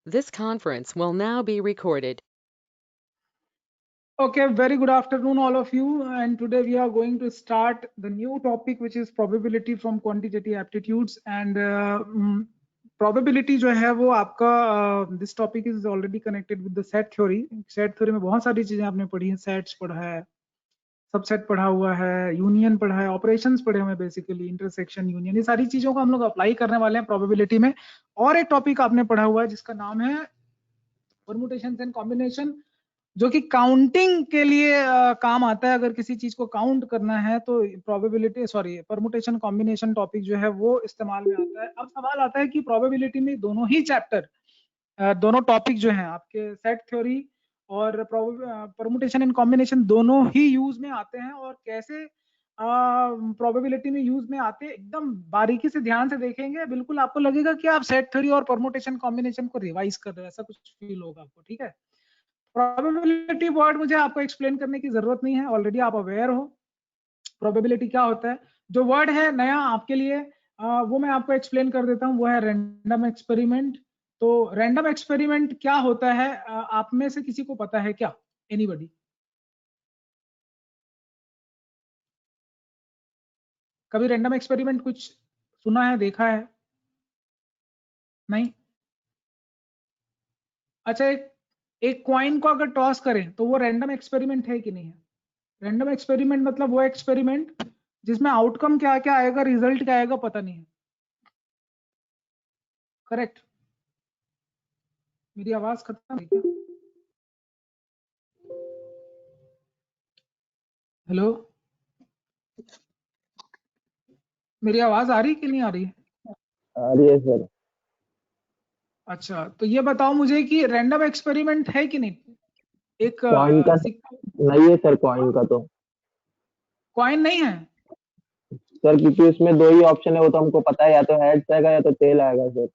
This conference will now be recorded. Okay, very good afternoon all of you, and today we are going to start the new topic which is probability from quantitative aptitudes. And probability जो है वो आपका this topic is already connected with the set theory. Set theory में बहुत सारी चीजें आपने पढ़ी हैं, sets पढ़ा है, सबसेट पढ़ा हुआ है, यूनियन पढ़ा है, ऑपरेशंस पढ़े हुए, बेसिकली इंटरसेक्शन, यूनियन, ये सारी चीजों को हम लोग अप्लाई करने वाले हैं प्रोबेबिलिटी में। और एक टॉपिक आपने पढ़ा हुआ है जिसका नाम है परमुटेशंस एंड कॉम्बिनेशन, जो कि काउंटिंग के लिए काम आता है। अगर किसी चीज को काउंट करना है तो परमुटेशन कॉम्बिनेशन टॉपिक जो है वो इस्तेमाल में आता है। अब सवाल आता है कि प्रोबेबिलिटी में दोनों ही चैप्टर, दोनों टॉपिक जो हैं आपके सेट थ्योरी और परमुटेशन एंड कॉम्बिनेशन, दोनों ही यूज में आते हैं। और कैसे प्रोबेबिलिटी में यूज में आते हैं एकदम बारीकी से ध्यान से देखेंगे, बिल्कुल आपको लगेगा कि आप सेट थ्योरी और परमुटेशन कॉम्बिनेशन को रिवाइज कर रहे हो, ऐसा कुछ फील होगा आपको। ठीक है, प्रोबेबिलिटी वर्ड मुझे आपको एक्सप्लेन करने की जरूरत नहीं है, ऑलरेडी आप अवेयर हो प्रोबेबिलिटी क्या होता है। जो वर्ड है नया आपके लिए वो मैं आपको एक्सप्लेन कर देता हूँ, वो है रैंडम एक्सपेरिमेंट। तो रैंडम एक्सपेरिमेंट क्या होता है, आप में से किसी को पता है क्या? एनीबॉडी? कभी रैंडम एक्सपेरिमेंट कुछ सुना है, देखा है? नहीं? अच्छा, एक क्वाइन को अगर टॉस करें तो वो रैंडम एक्सपेरिमेंट है कि नहीं है? रैंडम एक्सपेरिमेंट मतलब वो एक्सपेरिमेंट जिसमें आउटकम क्या क्या आएगा, रिजल्ट क्या आएगा, पता नहीं है। करेक्ट? मेरी आवाज खत्म है क्या? हेलो, मेरी आवाज आ रही कि नहीं आ रही? आ रही है सर। अच्छा, तो ये बताओ मुझे कि रैंडम एक्सपेरिमेंट है कि नहीं? एक कॉइन का नहीं है सर, कॉइन का तो कॉइन नहीं है? सर, क्योंकि उसमें दो ही ऑप्शन है, वो तो हमको पता है, या तो हेड्स आएगा या तो टेल आएगा सर।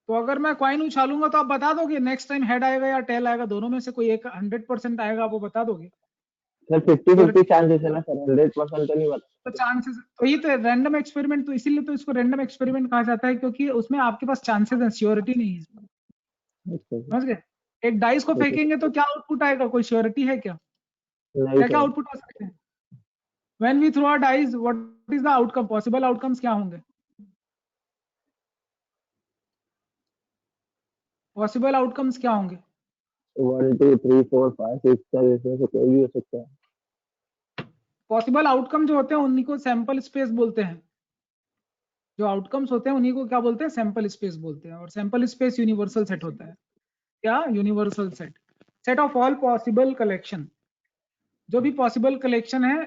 तो अगर मैं कॉइन उछालूंगा तो आप बता दोगे नेक्स्ट टाइम हेड आएगा या टेल आएगा? दोनों में से कोई एक 100% आएगा, आप वो बता दोगे? सर 50-50 चांसेस है ना सर, 100% तो नहीं बता। तो चांसेस, तो ये तो रैंडम एक्सपेरिमेंट, तो इसीलिए तो इसको रैंडम एक्सपेरिमेंट कहा जाता है, क्योंकि उसमें आपके पास चांसेस है, श्योरिटी नहीं है। अच्छा सर। समझ गए? एक डाइस को ठीक है। फेंकेंगे तो क्या आउटपुट आएगा, कोई श्योरिटी है क्या? नहीं क्या क्या सर। आउटपुट आ सकते हैं? When we throw a dice, what is the outcome? Possible outcomes क्या होंगे? पॉसिबल आउटकम्स क्या होंगे? 1 2 3 4 5 6 सर, इसमें से कोई भी हो सकता है। पॉसिबल आउटकम जो होते हैं उन्हीं को सैंपल स्पेस बोलते हैं। जो आउटकम्स होते हैं उन्हीं को क्या बोलते हैं? सैंपल स्पेस बोलते हैं। और सैंपल स्पेस यूनिवर्सल सेट होता है। क्या? Universal set, set of all possible collection, जो भी पॉसिबल कलेक्शन है।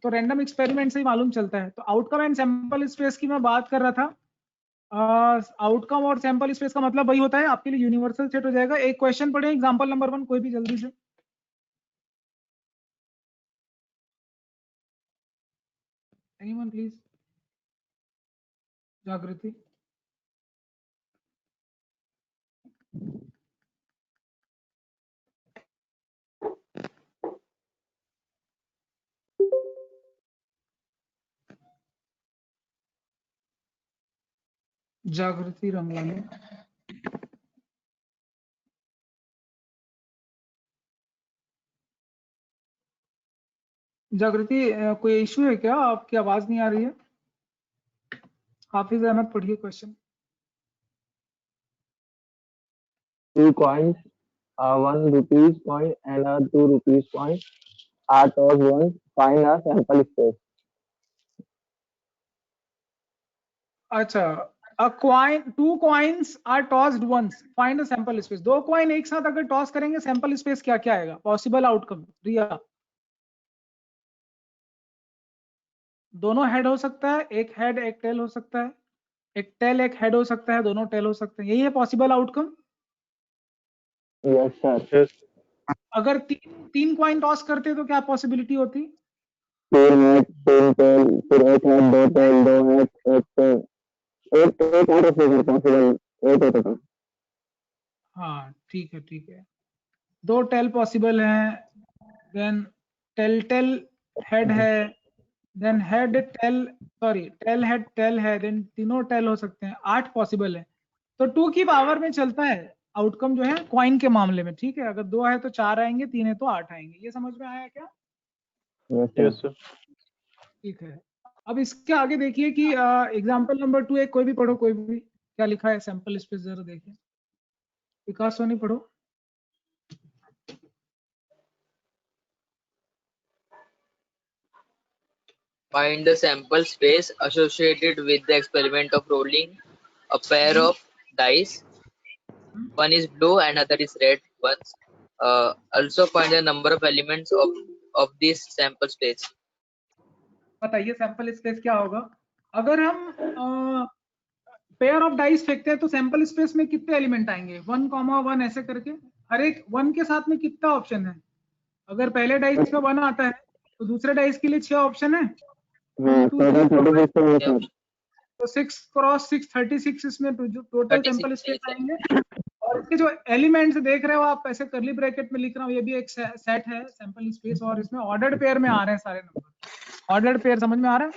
तो रैंडम एक्सपेरिमेंट से ही मालूम चलता है। तो आउटकम एंड सैंपल स्पेस की मैं बात कर रहा था। आउटकम और सैंपल स्पेस का मतलब वही होता है, आपके लिए यूनिवर्सल सेट हो जाएगा। एक क्वेश्चन पढ़े, एग्जांपल नंबर 1, कोई भी जल्दी से। Anyone please? जागृति? जागृति रंगलानी? जागृति, कोई इशू है क्या? आपकी आवाज नहीं आ रही है। हाफिज अहमद पढ़िए question. 2 coins, a 1 rupees coin and a 2 rupees coin are tossed once. Find a sample space. अच्छा, a coin, 2 coins are tossed once, find a sample space. 2 coin एक साथ अगर टॉस करेंगे, सैंपल स्पेस क्या क्या आएगा? पॉसिबल आउटकम, रिया? दोनों head हो सकता है, एक हेड एक टेल हो सकता है, एक टेल एक हेड हो सकता है, दोनों टेल हो सकते हैं। यही है पॉसिबल आउटकम। Yes sir. अगर तीन कॉइन टॉस करते तो क्या पॉसिबिलिटी होती? 3 हेड 3 टेल, फिर 1 हेड 2 टेल 2 हेड 1 टेल, एक और फिगर पॉसिबल 8 होता था। हाँ ठीक है, ठीक है। 2 टेल पॉसिबल हैं, देन टेल टेल हेड है, then head tail, sorry tail head tail है, देन तीनों टेल हो सकते हैं। 8 पॉसिबल है। तो 2 की पावर में चलता है, आउटकम जो है कॉइन के मामले में, ठीक है। अगर 2 है तो 4 आएंगे, 3 है तो 8 आएंगे। ये समझ में आया क्या? Yes, sir. ठीक है। अब इसके आगे देखिए कि एग्जाम्पल नंबर 2 एक कोई भी पढ़ो, कोई भी, क्या लिखा है सैंपल स्पेस जरा देखिए। विकास सोनी पढ़ो। Find the sample space associated with the experiment of rolling a pair of dice. One is blue and other is red ones. Also find the number of elements of this sample space. बताइए sample space क्या होगा? अगर हम pair of dice फेंकते हैं तो sample space में कितने एलिमेंट आएंगे? 1,1 ऐसे करके, हर एक 1 के साथ में कितना ऑप्शन है? अगर पहले डाइस पे 1 आता है तो दूसरे डाइस के लिए 6 ऑप्शन है। हाँ, total 36 होंगे सर। तो 6 क्रॉस 6 36 इसमें जो टोटल 36 सैंपल स्पेस आएंगे। और इसके जो एलिमेंट्स देख रहे हो आप, ऐसे करली ब्रैकेट में लिख रहा हूँ, ये भी एक सेट है सैंपल स्पेस, और इसमें ऑर्डर्ड पेयर में आ रहे हैं सारे नंबर। ऑर्डर्ड पेयर समझ में आ रहा है?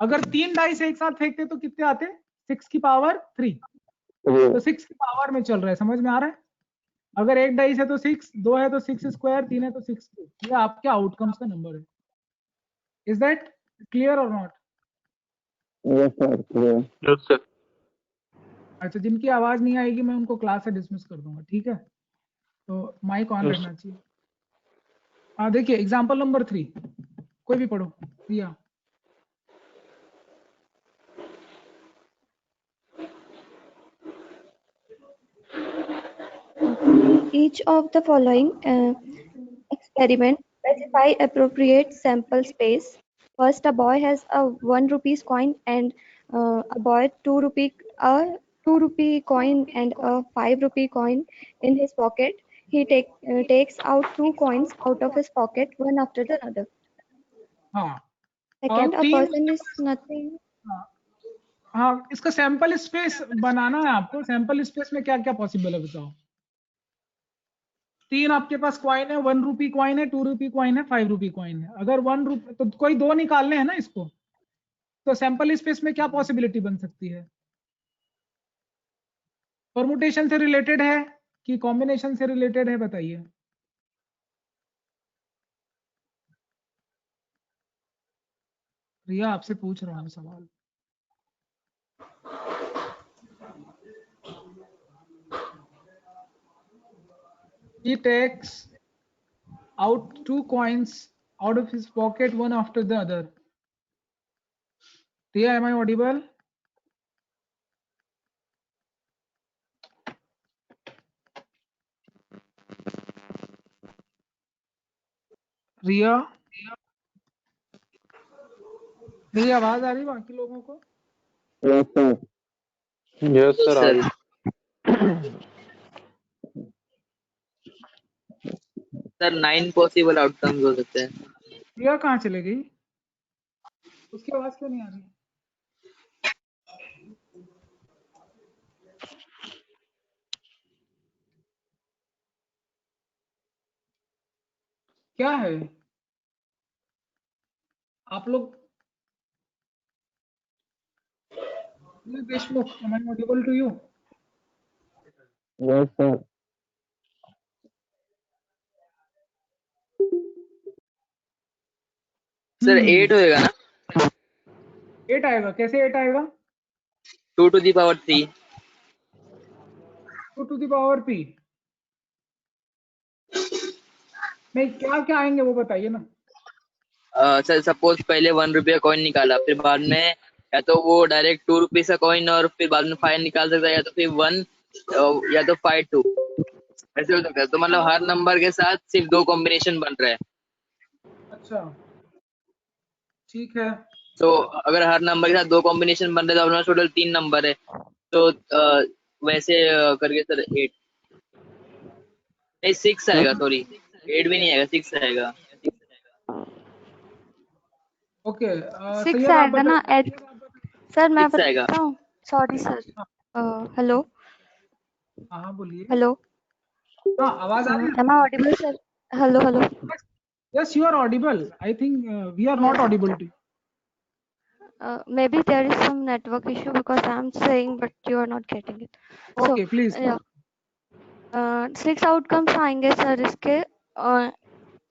अगर 3 डाइस एक साथ फेंकते तो कितने आते? 6 की पावर 3, तो 6 की पावर में चल रहा है, समझ में आ रहा है? अगर एक डाइस है तो 6, 2 है तो 6 स्क्वायर, 3 है तो 6। ये आपके आउटकम्स का नंबर है। इज दैट क्लियर और not? Yes, sir. Clear. Yes, sir. अच्छा, जिनकी आवाज नहीं आएगी मैं उनको क्लास से डिसमिस कर दूंगा, ठीक है? तो माइक ऑन Yes. रहना चाहिए। हाँ देखिए एग्जांपल नंबर 3 कोई भी पढ़ो। रिया। Each of the following experiment specify appropriate sample space. First, a boy has a 1 rupees coin and a boy 2 rupee coin and a 5 rupee coin in his pocket. He takes out 2 coins out of his pocket, one after the other. हाँ Second, a तीन- person is nothing. हाँ, इसका sample space बनाना है आपको। Sample space में क्या क्या possible है बताओ? 3 आपके पास कॉइन है, 1 रुपी कॉइन है, 2 रुपी कॉइन है, 5 रुपी कॉइन है। अगर 1 रुपी तो कोई 2 निकालने हैं ना इसको, तो सैंपल स्पेस में क्या पॉसिबिलिटी बन सकती है? परमुटेशन से रिलेटेड है कि कॉम्बिनेशन से रिलेटेड है, बताइए। रिया आपसे पूछ रहा हूँ सवाल। He takes out 2 coins out of his pocket, one after the other. Riya, am I audible? रिया, मेरी आवाज आ रही है बाकी लोगों को? Yes, sir. Yes, sir. Sir. Sir 9 possible outcomes हो सकते हैं। रिया कहाँ चले गई? उसकी आवाज क्यों नहीं आ रही? क्या है आप लोग? Deshmukh, am I audible to you? Yes, sir. Sir 8 होएगा ना? 8 आएगा। कैसे 8 आएगा? 2 to the power 3। 2 to the power p। नहीं, क्या क्या आएंगे वो बताइए ना। सर सपोज पहले 1 रुपया कॉइन निकाला, फिर बाद में या तो वो डायरेक्ट 2 रुपीज का कॉइन और फिर बाद में 5 निकाल सकता है, या तो फिर 1 या तो 5 2 ऐसे हो सकता है। तो मतलब हर नंबर के साथ सिर्फ 2 कॉम्बिनेशन बन रहा है। अच्छा ठीक है। तो अगर हर नंबर के साथ 2 कॉम्बिनेशन बन रहे हैं तो अपना टोटल 3 नंबर है। तो वैसे करके सर 8 नहीं 6 आएगा, सॉरी 8 भी नहीं आएगा, 6 आएगा। ओके 6 आएगा ना? सर मैं 6 आएगा। बताता हूँ, सॉरी सर। हेलो हाँ बोलिए। हेलो, हाँ आवाज आ रही है? am I audible sir? Hello hello. Yes, you are audible. I think we are not audible to you. Maybe there is some network issue because I'm saying but you are not getting it. Okay, please. Yeah. 6 outcomes आएंगे sir इसके।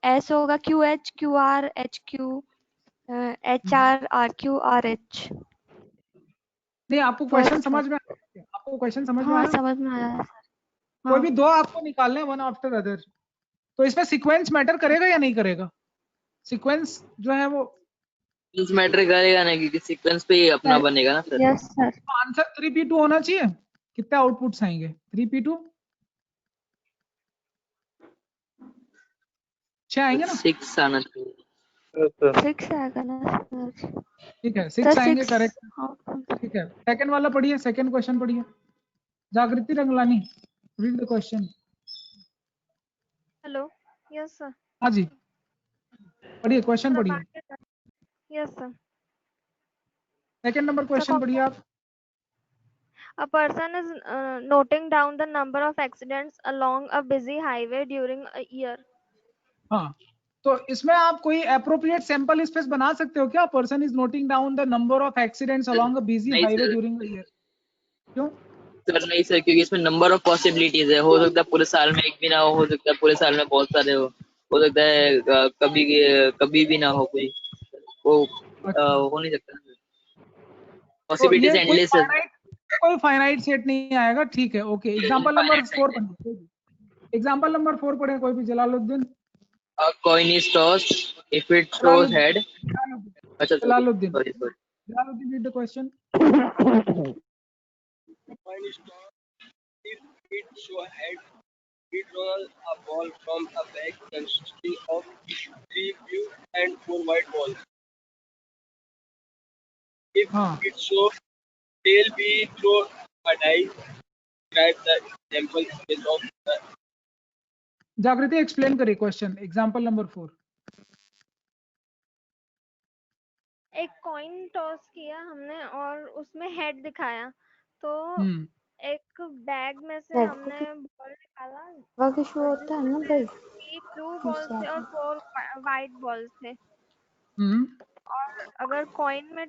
S होगा QH QR HQ HR RQ RH। नहीं, आपको question first समझ में आया? आपको question समझ में हाँ आया? समझ में आया सर। कोई हाँ भी दो आपको निकालने हैं, वन आफ्टर अदर। तो इसमें सीक्वेंस मैटर करेगा या नहीं करेगा? सीक्वेंस जो है वो सीक्वेंस मैटर करेगा ना, क्योंकि सीक्वेंस पे ही अपना बनेगा ना sir. Yes sir. Answer 3P2 होना चाहिए। कितने आउटपुट्स आएंगे? 3P2 6 आएंगे ना? 6 आना चाहिए। Yes, sir. 6 आएगा ना सर? ठीक है, सर 6 आएंगे, 6 करेक्ट। आउटकम्स। ठीक है, सेकंड वाला पढ़िए, सेकंड क्वेश्चन पढ़िए। जागृति Ranglani, read the question. Hello. Yes sir. हाँ जी, पढ़िए, क्वेश्चन पढ़िए। Yes sir. Second number question पढ़िए आप। A person is noting down the number of accidents along a busy highway during a year. हाँ, तो इसमें आप कोई अप्रोप्रिएट सैंपल स्पेस बना सकते हो क्या? Person is noting down the number of accidents along a busy नहीं highway sir, during the year. क्यों? सर नहीं सर, क्योंकि इसमें नंबर ऑफ पॉसिबिलिटीज है। हो सकता है पूरे साल में एक भी ना हो सकता है पूरे साल में बहुत सारे हो सकता है कभी कभी भी ना हो कोई। वो अच्छा, हो नहीं सकता। तो पॉसिबिलिटीज ये एंडलेस है। कोई फाइनाइट सेट नहीं आएगा। ठीक है, ओके। एग्जांपल नंबर 4 पढ़िए। एग्जांपल नंबर 4 पढ़े कोई भी। Jalaluddin. A coin is tossed. If it throws Jalaluddin head, अच्छा sorry Jalaluddin sorry sorry. Jalaluddin, read the question. Coin is tossed. If it shows head, we roll a ball from a bag consisting of 3 blue and 4 white balls. If हाँ, it shows tail, we throw a dice. Describe the sample space of the. जागृति explain करिए question, example number 4। एक coin toss किया हमने और उसमें head दिखाया, तो एक बैग में से Head हमने बॉल निकाला वर्क इशू होता है ना भाई। 3 ब्लू बॉल थे और 4 वाइट बॉल थे। और अगर कॉइन में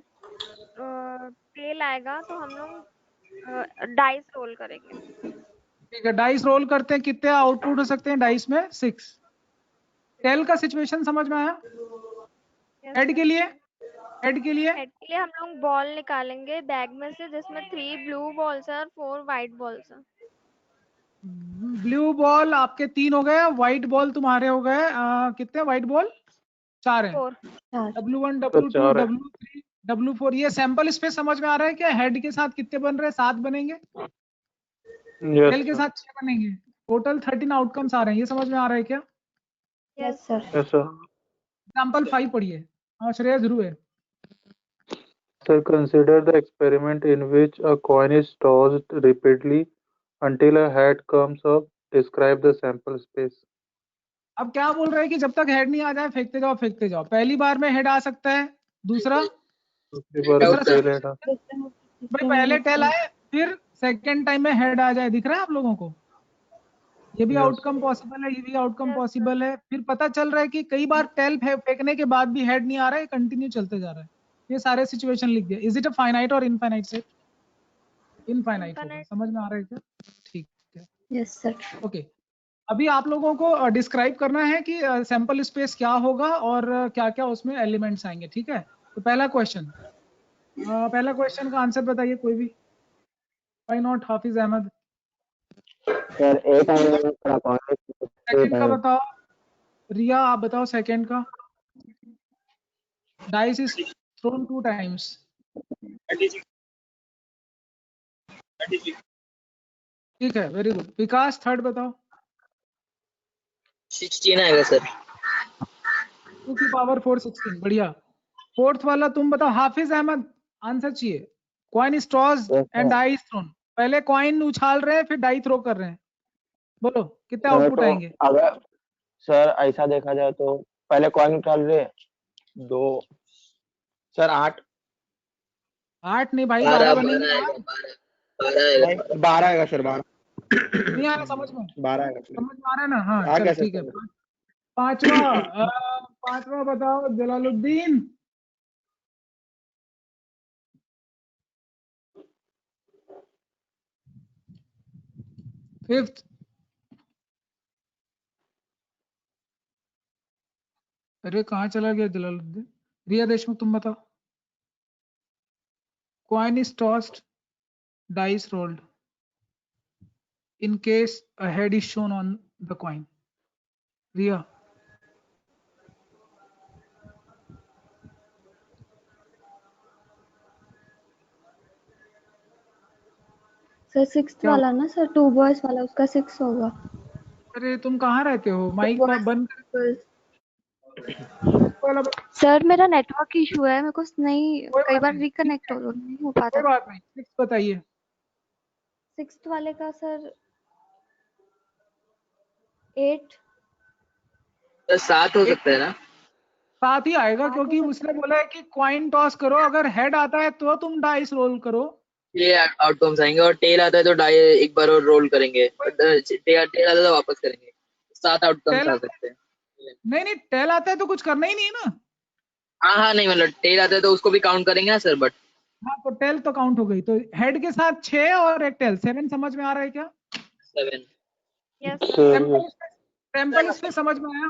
टेल आएगा तो हम लोग डाइस रोल करेंगे। ठीक है, डाइस रोल करते हैं। कितने आउटपुट हो सकते हैं डाइस में? 6। टेल का सिचुएशन समझ में आया? हेड के लिए हेड के लिए हम लोग बॉल निकालेंगे बैग में से, जिसमें 3 ब्लू बॉल्स है और 4 वाइट बॉल्स है। ब्लू बॉल आपके 3 हो गए, व्हाइट बॉल तुम्हारे हो गए कितने? व्हाइट बॉल 4 है। 4। W1 तो W2 चार है। W3 W4। ये सैंपल स्पेस समझ में आ रहा है क्या? हेड के साथ कितने बन रहे हैं? 7 बनेंगे। Yes, टेल के sir. साथ 6 बनेंगे। टोटल 13 आउटकम्स आ रहे हैं। ये समझ में आ रहा है क्या? Yes sir. Yes, sir. Example 5 पढ़िए। हाँ, श्रेया ध्रुव है। Sir, consider the experiment in which a coin is tossed repeatedly until a head comes up. Describe the sample space. अब क्या बोल रहे हैं कि जब तक हेड नहीं आ जाए फेंकते जाओ फेंकते जाओ। पहली बार में हेड आ सकता है। दूसरा दूसरी बार दूसरा tail situation head. भाई पहले टेल आए, फिर सेकंड टाइम में हेड आ जाए। दिख रहा है आप लोगों को? ये भी Yes. आउटकम पॉसिबल है, ये भी आउटकम पॉसिबल है। फिर पता चल रहा है कि कई बार टेल फेंकने के बाद भी हेड नहीं आ रहा है, कंटिन्यू चलते जा रहा है। ये सारे सिचुएशन लिख दिया। इज इट अ फाइनाइट और इनफाइनाइट सेट? इनफाइनाइट होगा। समझ में आ रहा है क्या? ठीक है, यस सर। ओके। अभी आप लोगों को डिस्क्राइब करना है कि सैंपल स्पेस क्या होगा और क्या क्या उसमें एलिमेंट्स आएंगे। ठीक है, तो पहला क्वेश्चन का आंसर बताइए कोई भी। Why not Hafiz Ahmed? Sir एक एलिमेंट का कॉइन सेकंड का बताओ। रिया आप बताओ सेकंड का। Dice is thrown 2 times. 36. 36. ठीक है, वेरी गुड। विकास थर्ड बताओ। 16 आएगा सर। 2 की पावर 4 16। बढ़िया। फोर्थ वाला तुम बताओ। हाफिज अहमद आंसर चाहिए। Coin is tossed Yes, and sir. Die is thrown. पहले कॉइन उछाल रहे हैं फिर डाई थ्रो कर रहे हैं। बोलो कितने सर आउटपुट तो आएंगे? अगर सर ऐसा देखा जाए तो पहले कॉइन उछाल रहे 2 सर 8 8 नहीं भाई, 12 12 बनेंगे 12 यार। आएगा, 12 आएगा। नहीं 12 आएगा सर 12 नहीं आ रहा समझ में? 12 आएगा सर। समझ में आ रहा है ना? हाँ आ चल गया सर ठीक है। समझ। पांचवा बताओ जलालुद्दीन। फिफ्थ अरे कहाँ चला गया जलालुद्दीन? रिया देशमुख तुम बताओ। Coin is tossed, dice rolled. In case a head is shown on the coin. Riya. Sir six क्या वाला ना सर, 2 बॉयज वाला, उसका 6 होगा। अरे तुम कहाँ रहते हो? माइक बंद कर। सर मेरा नेटवर्क इशू है, मेरे को नहीं, कई बार रिकनेक्ट नहीं हो पाता। कोई बात नहीं, 6 बताइए। 6th वाले का सर 8। तो 7 हो सकता है ना? 7 ही आएगा क्योंकि उसने बोला है कि कॉइन टॉस करो, अगर हेड आता है तो तुम डाइस रोल करो। ये आउटकम्स आएंगे, और टेल आता है तो डाई एक बार और रोल करेंगे, टेल आता है तो वापस करेंगे। 7 आउटकम्स आ सकते हैं। नहीं, टेल आता है तो कुछ करना ही नहीं है ना। हाँ नहीं, मतलब टेल आता है तो उसको भी काउंट करेंगे ना सर, बट हाँ तो टेल तो काउंट हो गई, तो हेड के साथ 6 और एक टेल, 7 समझ में आ रहा है क्या? 7। सैंपल इसमें समझ में आया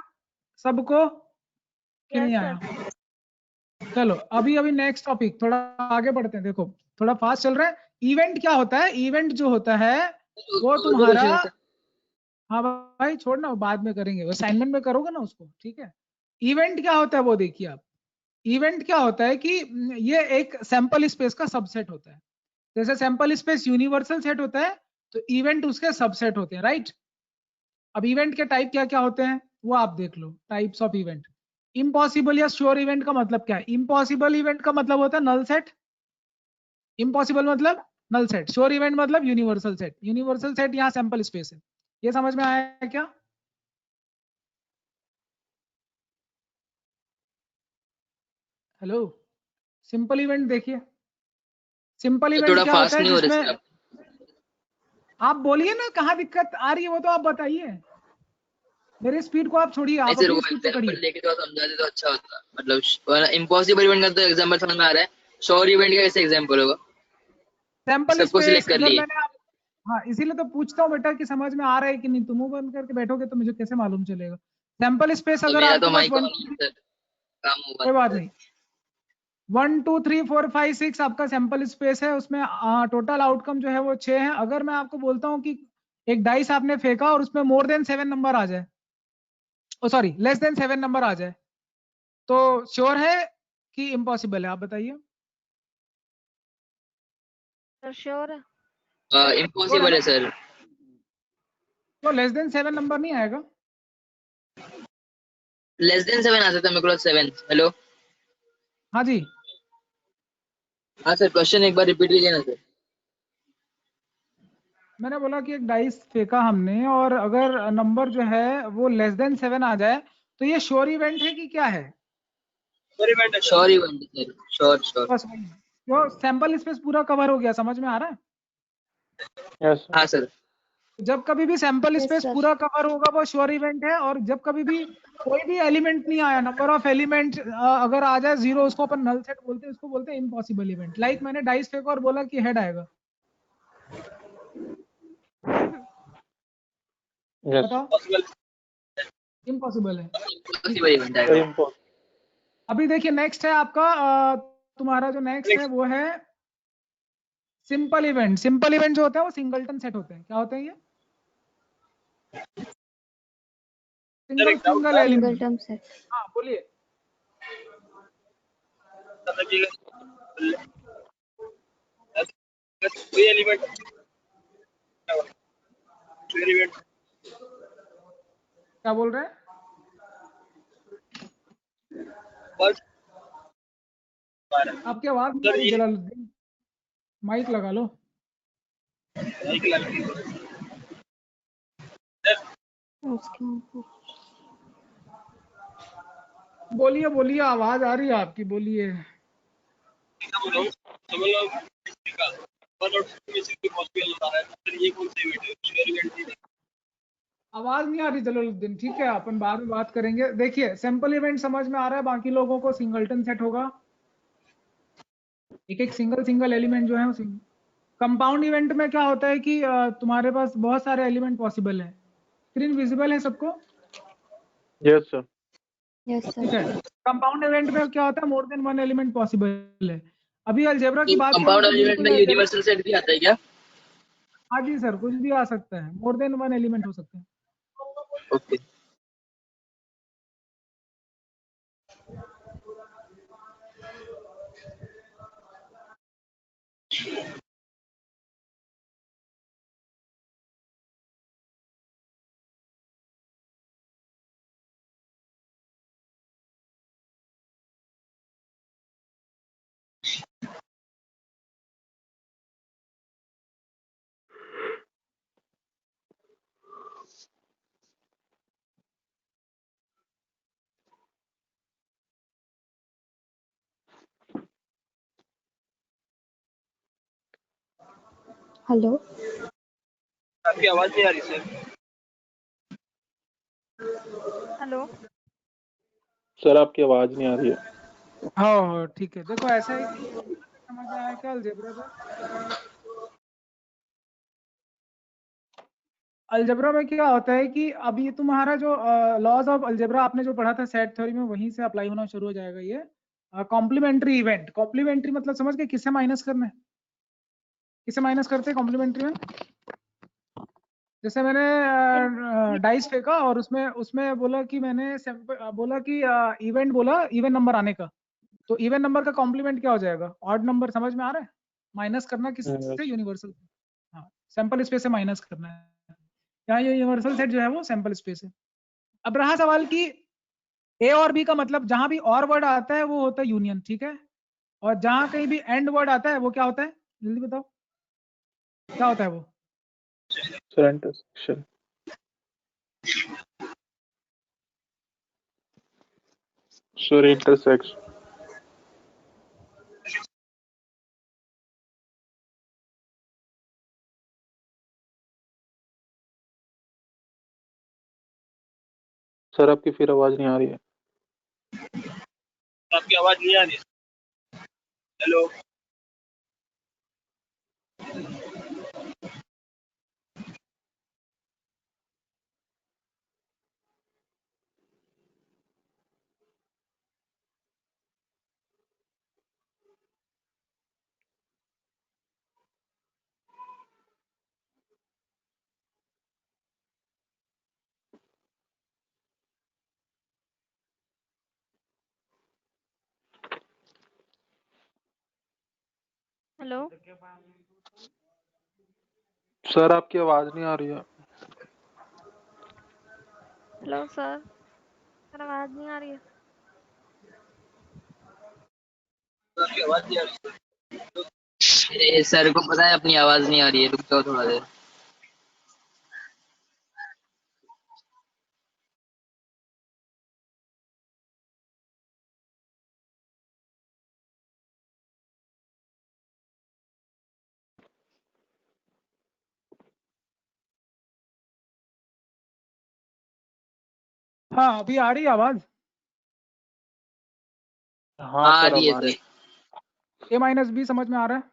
सबको कि नहीं आया? चलो अभी नेक्स्ट टॉपिक, थोड़ा आगे बढ़ते हैं। देखो थोड़ा फास्ट चल रहा है। इवेंट क्या होता है? इवेंट जो होता है वो तुम्हारा, हाँ भाई छोड़ना, वो बाद में करेंगे, वो असाइनमेंट में करोगे ना उसको, ठीक है। इवेंट क्या होता है वो देखिए आप। इवेंट क्या होता है कि ये एक सैंपल स्पेस का सबसेट होता है। जैसे सैंपल स्पेस यूनिवर्सल सेट होता है, तो इवेंट उसके सबसेट होते हैं, राइट। अब इवेंट के टाइप क्या क्या होते हैं वो आप देख लो। Types of event. इम्पॉसिबल या श्योर इवेंट का मतलब क्या है? इम्पॉसिबल इवेंट का मतलब होता है नल सेट। इम्पॉसिबल मतलब नल सेट। श्योर इवेंट मतलब यूनिवर्सल सेट। यूनिवर्सल सेट यहाँ सैंपल स्पेस है। ये समझ में आया है क्या? हेलो, सिंपल इवेंट देखिए। सिंपल इवेंट थोड़ा क्या फास्ट होता है नहीं हो रहे जिसमें सर आप बोलिए ना, कहाँ दिक्कत आ रही है वो तो आप बताइए। मेरी स्पीड को आप छोड़िए, आप सर, अपनी वो स्पीड एग्जांपल पकड़िए। लेके थोड़ा समझा दे तो अच्छा होता। मतलब इम्पॉसिबल इवेंट का तो एग्जांपल समझ में आ रहा है, श्योर इवेंट का कैसे एग्जांपल होगा? सैंपल सबको स्पेस सिलेक्ट कर अगर लिए। मैंने हाँ इसीलिए तो पूछता हूँ बेटा कि समझ में आ रहा है कि नहीं। तुम मुंह बंद करके बैठोगे तो मुझे कैसे मालूम चलेगा? सैंपल स्पेस तो अगर मेरा तो आपके पास माइक ऑन ही है सर, काम होगा। कोई बात नहीं, 1 2 3 4 5 6 आपका सैंपल स्पेस है। उसमें टोटल आउटकम जो है वो 6 है। अगर मैं आपको बोलता हूँ कि एक डाइस आपने फेंका और उसमें मोर देन 7 नंबर आ जाए, ओ सॉरी लेस देन 7 नंबर आ जाए, तो श्योर है कि इम्पॉसिबल है? आप बताइए। श्योर है। इम्पॉसिबल है सर। तो लेस देन 7 नंबर नहीं आएगा? लेस देन 7 आ सकता है मेरे को 7। हेलो, हाँ जी, हाँ सर, क्वेश्चन एक बार रिपीट कीजिए ना सर। मैंने बोला कि एक डाइस फेंका हमने और अगर नंबर जो है वो लेस देन 7 आ जाए, तो ये श्योर इवेंट है कि क्या है? श्योर इवेंट है सर, श्योर। बस वही है। तो सैंपल स्पेस पूरा कवर हो गया, समझ में आ रहा है? यस हाँ सर। जब कभी भी सैंपल Yes, स्पेस sir. पूरा कवर होगा वो श्योर इवेंट है। और जब कभी भी कोई भी एलिमेंट नहीं आया, नंबर ऑफ एलिमेंट अगर आ जाए 0, उसको अपन नल सेट बोलते हैं, उसको बोलते हैं इम्पॉसिबल इवेंट। लाइक मैंने डाइस फेंका और बोला कि हेड आएगा, यस बताओ, इम्पॉसिबल है। ठीक इम्पॉसिबल है, इवेंट आएगा। इम्पोर्टेंट अभी देखिए नेक्स्ट है आपका तुम्हारा जो नेक्स्ट है वो है सिंपल इवेंट। सिंपल इवेंट जो होता है वो सिंगलटन सेट होते हैं। क्या होते हैं ये? Single element. Singleton set. हाँ बोलिए। कोई एलिमेंट क्या बोल रहे हैं? आपकी आवाज नहीं आ रही जलालुद्दीन, माइक लगा लो। बोलिए, आवाज आ रही है आपकी, बोलिए। आवाज नहीं आ रही जलालुद्दीन, ठीक है अपन बाद में बात करेंगे। देखिए सिंपल इवेंट समझ में आ रहा है, बाकी लोगों को सिंगलटन सेट होगा। एक सिंगल एलिमेंट जो है वो कंपाउंड इवेंट में क्या होता है कि तुम्हारे पास बहुत सारे एलिमेंट पॉसिबल है। स्क्रीन विजिबल है सबको? यस सर Yes, ठीक sir. है। कंपाउंड इवेंट में क्या होता है, more than one element possible है। अभी अलजेब्रा की बात करें कंपाउंड तो एलिमेंट बिल्कुल में अलजेब्रा, यूनिवर्सल सेट भी आता है क्या? हाँ जी सर, कुछ भी आ सकता है, मोर देन वन एलिमेंट हो सकते हैं। ओके। हेलो आपकी आवाज नहीं आ रही सर। हेलो सर आपकी आवाज नहीं आ रही है। हाँ ठीक है। देखो ऐसा है कि समझ में आया क्या अलजेब्रा का? अलजेब्रा में क्या होता है कि अब ये तुम्हारा जो लॉज ऑफ अलजेब्रा आपने जो पढ़ा था सेट थ्योरी में, वहीं से अप्लाई होना शुरू हो जाएगा ये। कॉम्प्लीमेंट्री इवेंट, कॉम्प्लीमेंट्री मतलब समझ गए, किससे माइनस करना है, किससे माइनस करते हैं कॉम्प्लीमेंट्री में? जैसे मैंने डाइस फेंका और उसमें उसमें बोला कि मैंने बोला कि इवेंट बोला इवन नंबर आने का, तो इवन नंबर का कॉम्प्लीमेंट क्या हो जाएगा? Odd number. समझ में आ रहा है? माइनस करना किससे? यूनिवर्सल। हाँ, सैंपल स्पेस से माइनस करना है। यहाँ ये यूनिवर्सल सेट जो है वो सैंपल स्पेस है। अब रहा सवाल कि ए और बी का मतलब, जहां भी और वर्ड आता है वो होता है यूनियन, ठीक है, और जहां कहीं भी एंड वर्ड आता है वो क्या होता है? जल्दी बताओ क्या होता है वो? Sir intersection. Sir intersection. Sir आपकी फिर आवाज नहीं आ रही है। आपकी आवाज नहीं आ रही। हेलो हेलो सर आपकी आवाज नहीं आ रही है। हेलो सर, सर आवाज नहीं आ रही है। आपकी आवाज नहीं आ रही। सर को पता है अपनी आवाज नहीं आ रही है, रुक जाओ थोड़ा देर। हाँ अभी आ रही है आवाज? हाँ आ सर रही है अब आ रही सर। ए माइनस बी समझ में आ रहा है?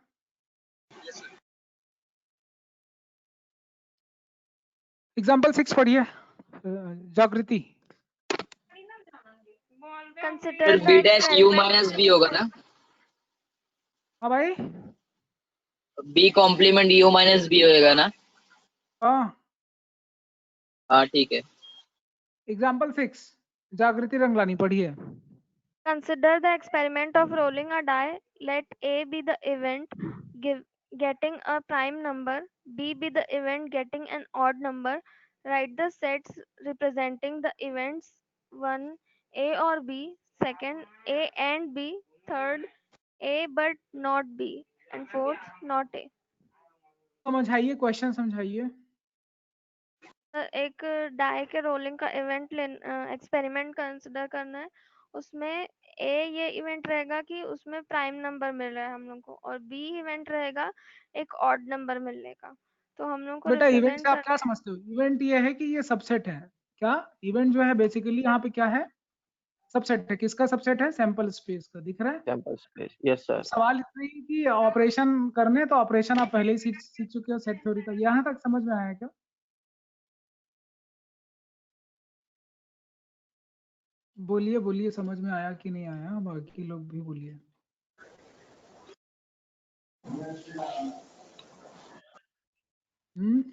एग्जाम्पल 6 पढ़िए Jagriti. Consider sir the B dash U experiment. Minus B होगा ना? हाँ भाई। B complement U minus B होएगा ना? हाँ हाँ ठीक है। एग्जाम्पल 6 जागृति रंगलानी पढ़िए। Consider the experiment of rolling a die. Let A be the event getting a prime number, B be the event getting an odd number. Write the sets representing the events. 1. A or B. Second, A and B. Third, A but not B. And fourth, not A. समझाइए, question समझाइए। एक die के rolling का event experiment consider करना है। उसमें ए ये event रहेगा कि उसमें प्राइम नंबर मिल रहा है हम लोग को, और बी इवेंट रहेगा एक ऑड नंबर मिलने का। तो हम लोग को बेटा इवेंट रिप्रेजेंट से आप क्या करना है। समझते हो? इवेंट ये है कि ये सबसेट है। क्या इवेंट जो है बेसिकली यहाँ पे क्या है? सबसेट है। किसका सबसेट है? सैंपल स्पेस का। दिख रहा है? Sample space, yes sir. अब सवाल इतना ही कि ऑपरेशन करने, तो ऑपरेशन आप पहले ही सीख चुके हो सेट थ्योरी का। यहाँ तक समझ में आया क्या? बोलिए बोलिए, समझ में आया कि नहीं आया, बाकी लोग भी बोलिए।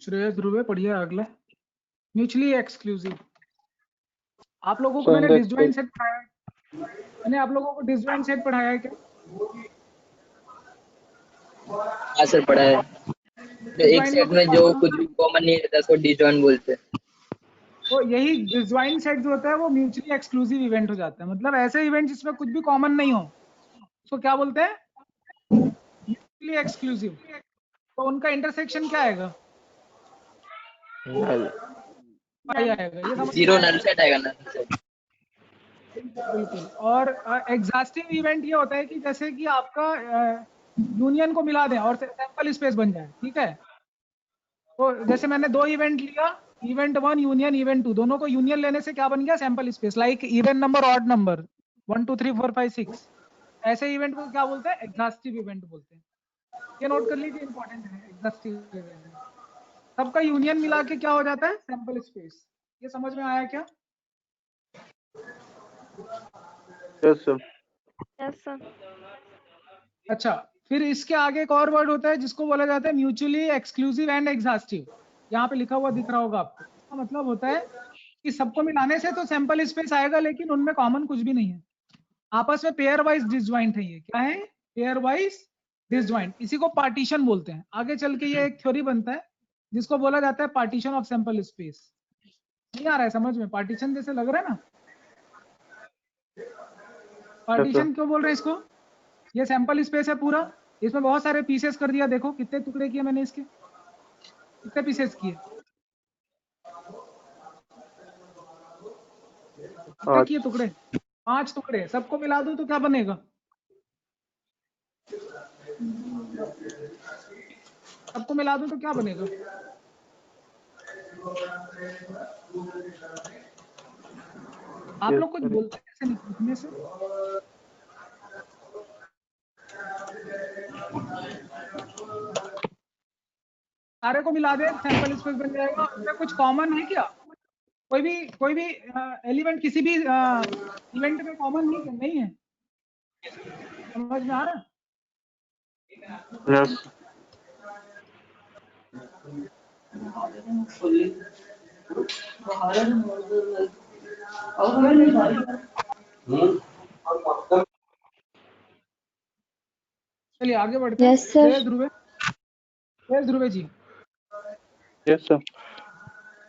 श्रेयस ध्रुवे पढ़िए अगला। Mutually exclusive. आप लोगों को So in मैंने the डिसजॉइंट सेट पढ़ाया है? मैंने आप लोगों को डिसजॉइंट सेट पढ़ाया है क्या? हाँ सर पढ़ा है। तो एक डिसजॉइंट का सेट कुछ में जो कॉमन कुछ होता भी है? कॉमन नहीं रहता उसको डिसजॉइंट बोलते हैं। तो यही डिसजॉइंट सेट जो होता है वो म्यूचुअली एक्सक्लूसिव इवेंट हो जाता है। मतलब ऐसे इवेंट जिसमें कुछ भी कॉमन नहीं हो, उसको क्या बोलते हैं? Mutually exclusive. तो उनका इंटरसेक्शन क्या आएगा? null. पाई आएगा। ये समझ में जीरो आया? नल सेट आएगा, नल सेट। बिल्कुल। और एग्जॉस्टिव इवेंट ये होता है कि जैसे कि आपका यूनियन को मिला दें और सैंपल स्पेस बन जाए, ठीक है? तो जैसे मैंने दो इवेंट लिया, इवेंट 1 यूनियन इवेंट 2, दोनों को यूनियन लेने से क्या बन गया? Sample space. Like even number odd number 1 2 3 4 5 6, ऐसे इवेंट को क्या बोलते हैं? एग्जॉस्टिव इवेंट बोलते हैं। ये नोट कर लीजिए, इंपॉर्टेंट है एग्जॉस्टिव इवेंट। सबका यूनियन मिला के क्या हो जाता है? Sample space. ये समझ में आया क्या? yes sir. Yes sir. अच्छा, फिर इसके आगे एक और वर्ड होता है जिसको बोला जाता है म्यूचुअली एक्सक्लूसिव एंड एग्जॉस्टिव। यहाँ पे लिखा हुआ दिख रहा होगा आपको। इसका मतलब होता है कि सबको मिलाने से तो सैंपल स्पेस आएगा, लेकिन उनमें कॉमन कुछ भी नहीं है। आपस में पेयर वाइज डिसजॉइंट है। ये क्या है? Pair wise disjoint. इसी को पार्टीशन बोलते हैं। आगे चल के ये एक थ्योरी बनता है जिसको बोला जाता है पार्टीशन ऑफ सैंपल स्पेस। नहीं आ रहा है समझ में? पार्टीशन जैसे लग रहा है ना? पार्टीशन क्यों बोल रहे हैं इसको? ये सैंपल स्पेस है पूरा, इसमें बहुत सारे पीसेस कर दिया। देखो कितने टुकड़े किए मैंने इसके, कितने पीसेस किए, कितने किए टुकड़े? 5 टुकड़े। सबको मिला दूं तो क्या बनेगा? सबको मिला दूं तो क्या बनेगा? आप Yes लोग कुछ sir. बोलते कैसे नहीं पूछने से? सारे को मिला दे, सैंपल स्पेस बन जाएगा। उसमें कुछ कॉमन है क्या? कोई भी एलिमेंट किसी भी इवेंट में कॉमन नहीं है। समझ में आ रहा है? Yes. चलिए आगे बढ़ते हैं। Yes, sir. श्रेयस ध्रुवे जी Yes sir.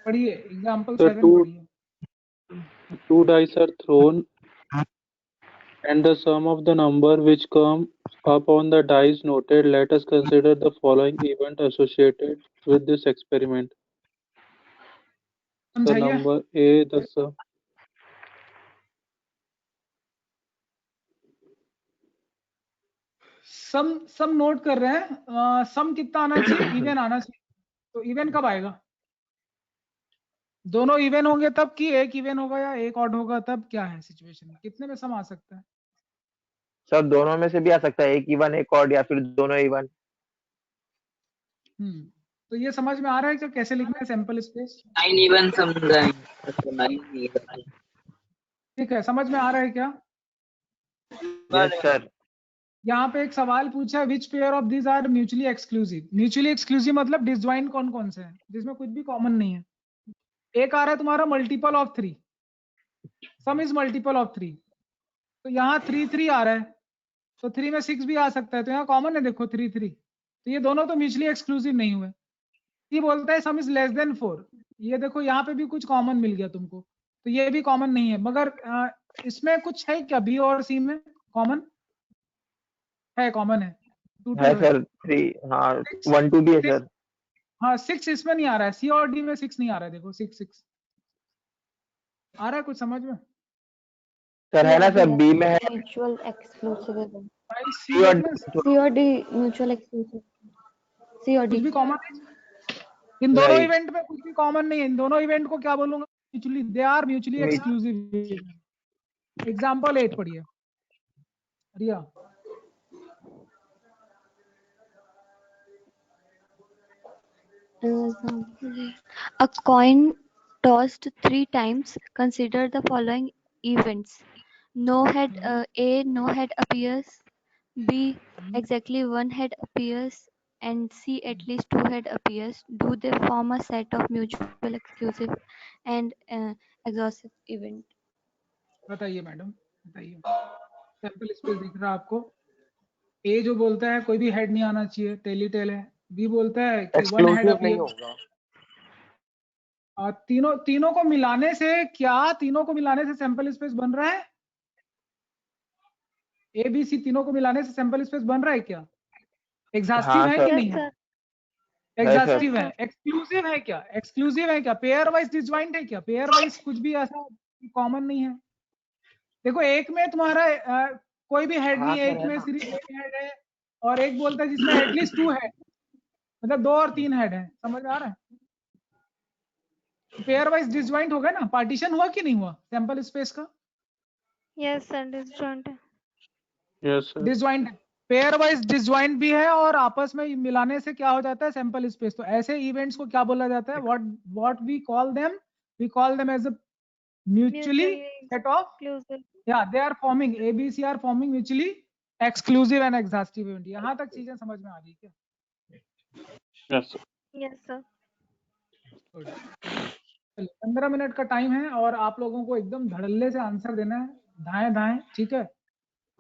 पढ़िए एग्जाम्पल The 7 पढ़िए। two dice are thrown and the sum of the number which come up on the dice noted. Let us consider the following event associated with this experiment. The समझाइए। number A, the sum. Sum note कर रहे हैं। सम कितना आना चाहिए? Even आना चाहिए। तो इवन कब आएगा? दोनों इवन होंगे तब, कि एक इवन होगा या एक ऑड होगा तब? क्या है सिचुएशन? कितने में सम आ सकता है? सब दोनों में से भी आ सकता है, एक इवन एक ऑड या फिर दोनों इवन। तो ये समझ में आ रहा है कि कैसे लिखना है सैंपल स्पेस? 9 इवन समझाएंगे। अच्छा 9 इवन। ठीक है, समझ में आ रहा है क्या? Yes sir. यहाँ पे एक सवाल पूछा है, which pair of these are mutually exclusive. Mutually exclusive मतलब डिसजॉइंट कौन कौन से हैं जिसमें कुछ भी कॉमन नहीं है? एक आ रहा है तुम्हारा multiple of 3, some is multiple of 3। तो यहाँ 3 3 आ रहा है, तो 3 में 6 भी आ सकता है। तो यहाँ कॉमन है, देखो 3 3। तो ये दोनों तो म्यूचुअली एक्सक्लूसिव नहीं हुए। ये बोलता है सम इज लेस देन 4। ये देखो यहाँ पे भी कुछ कॉमन मिल गया तुमको, तो ये भी कॉमन नहीं है। मगर इसमें कुछ है क्या बी और सी में कॉमन? है, कॉमन है। 2 है 2 है। सर 3, हाँ 1 2 भी है सर। हाँ 6 इसमें नहीं आ रहा है, सी और डी में 6 नहीं आ रहा है। देखो 6 6 आ रहा है कुछ समझ में? सर है ना सर, बी में है Mutual exclusive event. भाई सी C और देखना, D। C or D mutual exclusive. C or कुछ D. भी कॉमन है इन दोनों राइट। इवेंट में? कुछ भी कॉमन नहीं है इन दोनों इवेंट को। क्या बोलूंगा? Mutually, they are mutually exclusive. Example 8 पढ़िए Riya. A coin tossed 3 times. Consider the following events. No head A, no head appears. B, exactly one head appears. And C, at least two head appears. Do they form a set of mutual exclusive and exhaustive event? बताइए madam, बताइए। Sample space दिख रहा है आपको? ए जो बोलता है कोई भी हेड नहीं आना चाहिए, टेली टेल है। बी बोलता है कि वन हेड एक्सक्लूसिव नहीं अपीयर। होगा। और तीनों को मिलाने से सैंपल स्पेस बन रहा है? ए बी सी तीनों को मिलाने से सैंपल स्पेस बन रहा है क्या? एग्जॉस्टिव हाँ है सर, कि नहीं है? सर एग्जॉस्टिव है। एक्सक्लूसिव है क्या? एक्सक्लूसिव है क्या? पेयर वाइज डिसजॉइंट है क्या? पेयर वाइज कुछ भी ऐसा कॉमन नहीं है। देखो एक में तुम्हारा कोई भी हेड हाँ नहीं है, सर एक है में ना। सिर्फ एक हेड है और एक बोलता है जिसमें एटलीस्ट टू हेड, मतलब 2 और 3 हेड है। समझ में आ रहा है? पेयर वाइज डिसजॉइंट हो गया ना? पार्टीशन हुआ कि नहीं हुआ सैंपल स्पेस का? यस सर डिसजॉइंट है। Yes, sir. डिसजॉइंट है, पेयर वाइज डिसजॉइंट भी है और आपस में मिलाने से क्या हो जाता है? Sample space. तो ऐसे इवेंट्स को क्या बोला जाता है? What we call them as a mutually set of, exclusive. या they are forming, ABC are forming mutually exclusive and exhaustive event. यहां तक चीजें समझ में आ रही क्या? Yes, sir. Yes sir. 15 minute का टाइम है और आप लोगों को एकदम धड़ल्ले से आंसर देना है, धाएं धाएं, ठीक है?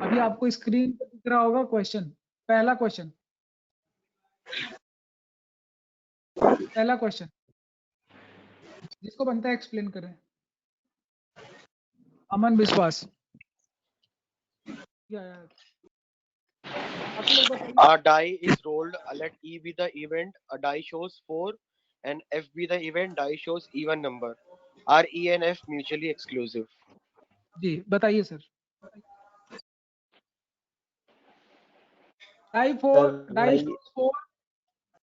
अभी आपको स्क्रीन पे दिख रहा होगा क्वेश्चन। पहला क्वेश्चन जिसको बनता है एक्सप्लेन करें। अमन विश्वास आप लोग बताइए। A die is rolled. Let E be the event. A die shows 4, and F be the event. Die shows even number. Are E and F mutually exclusive? जी बताइए सर। डाई शोज 4,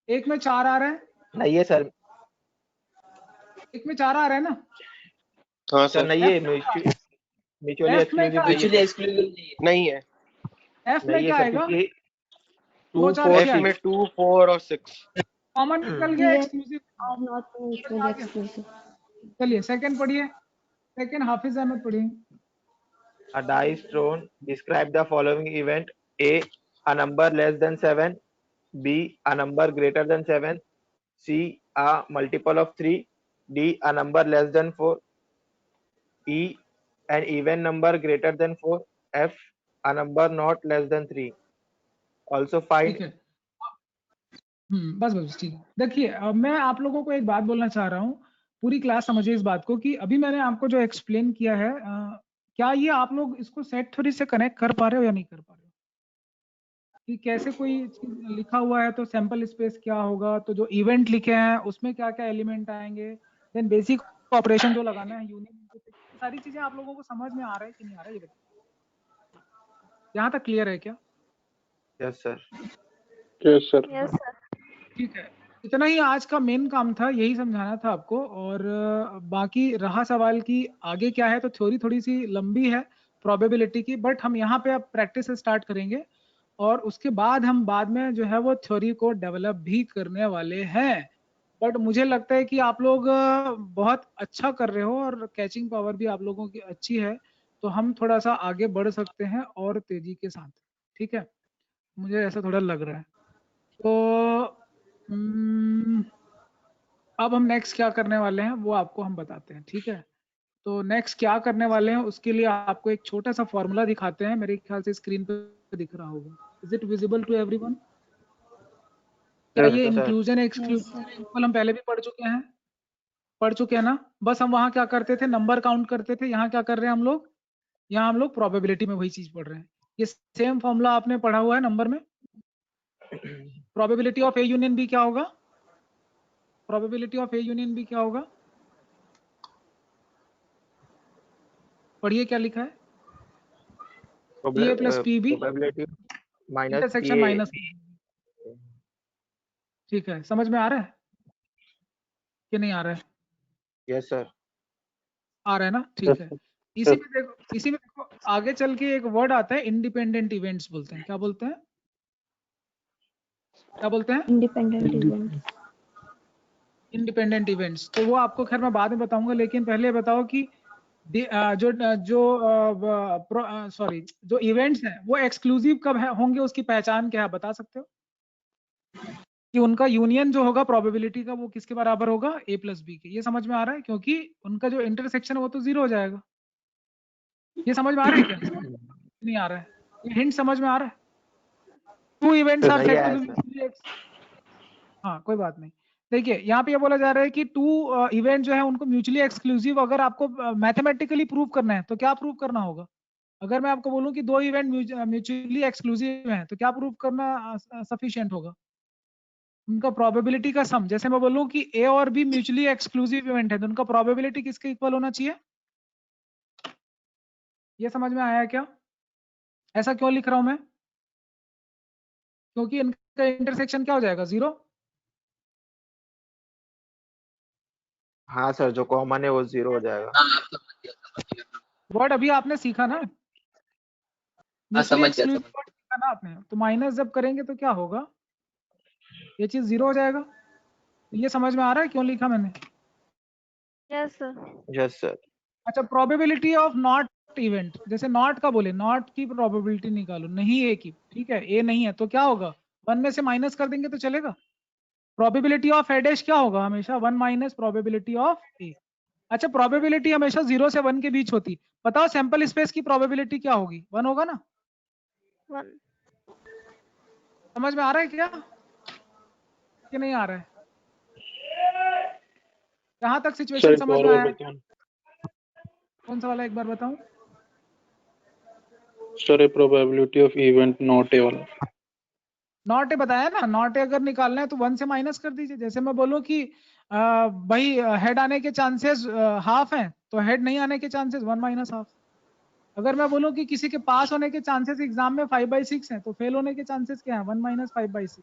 एक में 4 आ रहा है, नहीं है सर, एक में 4 आ रहा है ना? हाँ सर सर। नहीं है, म्यूचुअली F में क्या एक्सक्लूसिव म्यूचुअली एक्सक्लूसिव नहीं है। नहीं है। F में नहीं है क्या सर, आएगा? क्योंकि 2 4 F क्या में है? 2, 4 और 6। कॉमन निकल गया, Yes, exclusive are not mutually exclusive. चलिए सेकंड पढ़िए, सेकंड हाफिज अहमद पढ़िए। a die is thrown. Describe the following event: A number less than 7, B a number greater than 7, C a multiple of 3, D a number less than 4, E an even number greater than 4, F a number not less than 3. Also find ठीक है, बस ठीक है। देखिए अब मैं आप लोगों को एक बात बोलना चाह रहा हूँ, पूरी क्लास समझिए इस बात को कि अभी मैंने आपको जो एक्सप्लेन किया है, क्या ये आप लोग इसको सेट थ्योरी से कनेक्ट कर पा रहे हो या नहीं कर पा रहे हो? कि कैसे कोई चीज लिखा हुआ है तो सैंपल स्पेस क्या होगा, तो जो इवेंट लिखे हैं उसमें क्या क्या एलिमेंट आएंगे, देन बेसिक ऑपरेशन जो लगाना है यूनियन, सारी चीजें आप लोगों को समझ में आ रहा है कि नहीं आ रहा है, ये बताइए। यहाँ तक क्लियर है क्या? yes sir. Yes, sir. Yes sir. ठीक है, इतना ही आज का मेन काम था, यही समझाना था आपको। और बाकी रहा सवाल की आगे क्या है, तो थ्योरी थोड़ी सी लंबी है प्रोबेबिलिटी की, बट हम यहाँ पे अब प्रैक्टिस स्टार्ट करेंगे और उसके बाद हम बाद में जो है वो थ्योरी को डेवलप भी करने वाले हैं। बट मुझे लगता है कि आप लोग बहुत अच्छा कर रहे हो और कैचिंग पावर भी आप लोगों की अच्छी है, तो हम थोड़ा सा आगे बढ़ सकते हैं और तेजी के साथ, ठीक है? मुझे ऐसा थोड़ा लग रहा है। तो अब हम नेक्स्ट क्या करने वाले हैं वो आपको हम बताते हैं, ठीक है? तो नेक्स्ट क्या करने वाले हैं उसके लिए आपको एक छोटा सा फॉर्मूला दिखाते हैं, मेरे ख्याल से स्क्रीन पे दिख रहा होगा। Is it visible to everyone? क्या Yes ये sir. इंक्लूजन एक्सक्लूजन हम पहले भी पढ़ चुके हैं ना? बस हम वहां क्या करते थे, नंबर काउंट करते थे। यहाँ क्या कर रहे हैं हम लोग? यहाँ हम लोग प्रोबेबिलिटी में वही चीज पढ़ रहे हैं। ये सेम फॉर्मूला आपने पढ़ा हुआ है नंबर में। Probability of A union B क्या होगा? Probability of A union B क्या होगा? पढ़िए क्या लिखा है? A plus P B Probability minus intersection minus, ठीक है? समझ में आ रहा है कि नहीं आ रहा है? yes sir. आ रहा है ना? ठीक है। इसी में देखो आगे चल के एक वर्ड आता है इंडिपेंडेंट इवेंट्स बोलते हैं। क्या बोलते हैं? क्या बोलते हैं? Independent event. Independent events. तो वो आपको खैर मैं बाद में बताऊंगा, लेकिन पहले बताओ कि जो सॉरी जो इवेंट्स हैं वो एक्सक्लूसिव कब होंगे, उसकी पहचान क्या है, बता सकते हो कि उनका यूनियन जो होगा प्रोबेबिलिटी का वो किसके बराबर होगा, a प्लस बी के। ये समझ में आ रहा है, क्योंकि उनका जो इंटरसेक्शन है वो तो 0 हो जाएगा। ये समझ में आ रहा है क्या? नहीं आ रहा है? ये हिंट समझ में आ रहा है? टू इवेंट्स आर नहीं सेड आया टू सर। बी, हाँ कोई बात नहीं। देखिए यहाँ पे ये बोला जा रहा है कि टू इवेंट जो है उनको म्यूचुअली एक्सक्लूसिव अगर आपको मैथमेटिकली प्रूव करना है तो क्या प्रूव करना होगा? अगर मैं आपको बोलूं कि दो इवेंट म्यूचुअली एक्सक्लूसिव हैं तो क्या प्रूव करना सफिशिएंट होगा? उनका प्रोबेबिलिटी का सम। जैसे मैं बोलूं कि ए और बी म्यूचुअली एक्सक्लूसिव इवेंट है तो उनका प्रोबेबिलिटी किसके इक्वल होना चाहिए? ये समझ में आया क्या? ऐसा क्यों लिख रहा हूं मैं? क्योंकि इनका इंटरसेक्शन क्या हो जाएगा, 0। हाँ सर, जो कॉमन है वो 0 हो जाएगा। वर्ड अभी आपने सीखा ना, म्यूचुअली समझ गया, एक्सक्लूसिव वर्ड सीखा ना आपने, तो माइनस जब करेंगे तो क्या होगा, ये चीज 0 हो जाएगा। तो ये समझ में आ रहा है क्यों लिखा मैंने? Yes sir. Yes sir. अच्छा, प्रोबेबिलिटी ऑफ नॉट इवेंट, जैसे नॉट का बोले, नॉट की प्रोबेबिलिटी निकालो, नहीं ए की, ठीक है, ए नहीं है तो क्या होगा, 1 में से माइनस कर देंगे तो चलेगा। प्रोबेबिलिटी ऑफ ए डैश क्या होगा, हमेशा 1 माइनस प्रोबेबिलिटी ऑफ ए। अच्छा, प्रोबेबिलिटी हमेशा 0 से 1 के बीच होती। बताओ सैंपल स्पेस की प्रोबेबिलिटी क्या होगी, 1 होगा ना? 1। समझ में आ रहा है क्या कि नहीं आ रहा है? कहाँ तक सिचुएशन समझ में आया है? कौन सा वाला एक बार बताऊं? Sir probability of event not A वाला। नॉट ए बताया ना, नॉट ए अगर निकालना है तो 1 से माइनस कर दीजिए। जैसे मैं बोलूं कि भाई हेड आने के चांसेस हाफ हैं तो हेड नहीं आने के चांसेस 1 माइनस हाफ। अगर मैं बोलूं कि किसी के पास होने के चांसेस एग्जाम में 5/6 हैं तो फेल होने के चांसेस क्या है, 1 माइनस 5/6।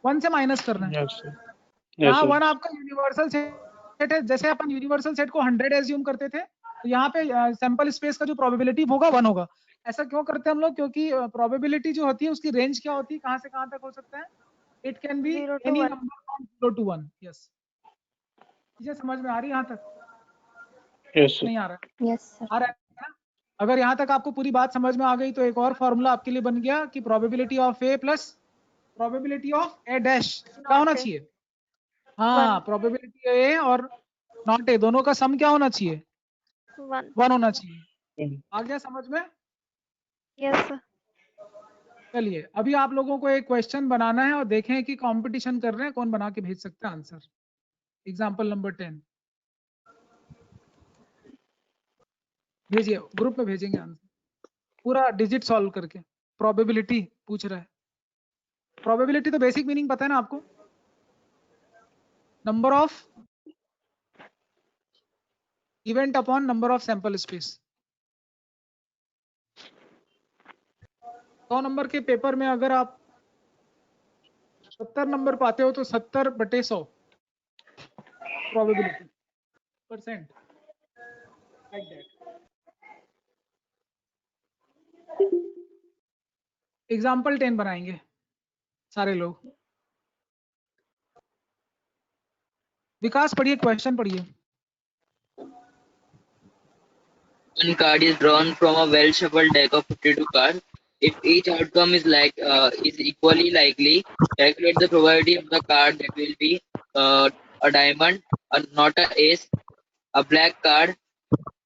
1 से माइनस करना है। Yes sir. यहाँ 1 आपका यूनिवर्सल सेट है, जैसे अपन यूनिवर्सल सेट को 100 एज्यूम करते थे तो यहाँ पे सैंपल स्पेस का जो प्रोबेबिलिटी होगा 1 होगा। ऐसा क्यों करते हैं हम लोग? क्योंकि प्रोबेबिलिटी जो होती है उसकी रेंज क्या होती है, कहाँ से कहाँ तक हो सकता है? It can be 0 to any 1। Number from 0 to 1। Yes, मुझे समझ में आ रही है यहाँ तक? यस नहीं सर। आ रहा है? Yes, sir. आ रहा है ना? अगर यहाँ तक आपको पूरी बात समझ में आ गई तो एक और फॉर्मूला आपके लिए बन गया कि probability of A plus probability of A dash क्या होना Not A। चाहिए? हाँ, 1। प्रोबेबिलिटी ए और नॉट ए दोनों का सम क्या होना चाहिए? 1। 1 होना चाहिए। आ गया समझ में? Yes sir. चलिए अभी आप लोगों को एक क्वेश्चन बनाना है और देखें कि कंपटीशन कर रहे हैं कौन बना के भेज सकता है आंसर। एग्जांपल नंबर 10 भेजिए, ग्रुप में भेजेंगे आंसर पूरा डिजिट सॉल्व करके। प्रोबेबिलिटी पूछ रहा है। प्रोबेबिलिटी तो बेसिक मीनिंग पता है ना आपको, number of event upon number of sample space. 100 number के पेपर में अगर आप 70 नंबर पाते हो तो 70/100 probability percent, like that. Example 10 बनाएंगे सारे लोग। विकास पढ़िए, क्वेश्चन पढ़िए। One card is drawn from a well-shuffled deck of 52 cards. If each outcome is equally likely, calculate the probability of the card that will be a diamond, not a ace, a black card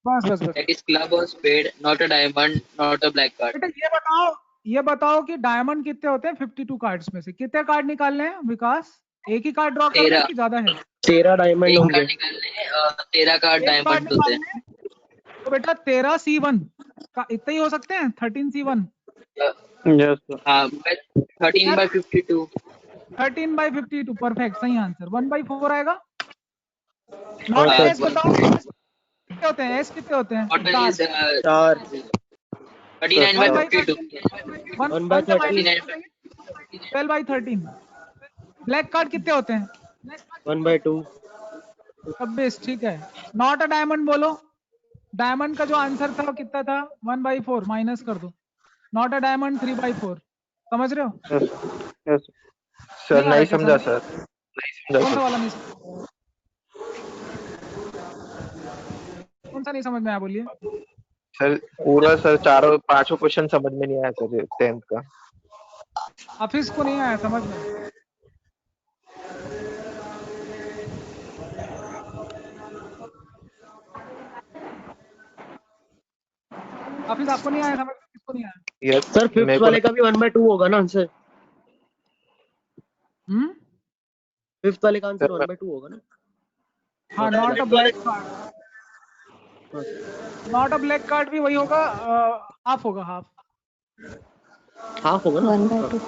बस बस बस that is club or spade, not a diamond, not a black card. बेटा ये बताओ कि diamond कितने होते हैं 52 कार्ड्स में से? कितने कार्ड निकालने हैं विकास? एक ही कार्ड ड्रॉ करना है 13 कि ज्यादा है? 13 डायमंड एक होंगे। कार्ड निकालने हैं, 13 कार्ड एक कार्ड डायमंड होते हैं। निकालने हैं तो बेटा 13 C1 का इतने ही हो सकते हैं, 13 C1। Yes sir. हाँ, 13/52। 13/52 परफेक्ट, सही आंसर। 1/4 आएगा। हाँ नॉट सर। एस बताओ कितने होते हैं? एस कितने होते हैं? Total is 4 39/52। 1/13 12/13। ब्लैक कार्ड कितने होते हैं? 1/2 26, ठीक है। नॉट अ डायमंड बोलो। डायमंड का जो आंसर था वो कितना था? 1/4 माइनस कर दो। Not a diamond 3/4। समझ रहे हो? यस सर नहीं आ रहा नहीं क्या समझा समझ? सर, नहीं समझा कौन सा सर। वाला नहीं समझ? कौन सा नहीं समझ में आया बोलिए। सर पूरा सर चारों पांचों क्वेश्चन समझ में नहीं आया सर 10th का। हाफिज को नहीं आया समझ में? हाफिज आपको नहीं आया समझ में? किसको नहीं आया? यस सर फिफ्थ वाले का भी 1/2 होगा ना आंसर? फिफ्थ वाले का आंसर 1/2 होगा ना? हाँ, not a black card, not a black card भी वही होगा, हाफ होगा, हाफ होगा ना? 1/2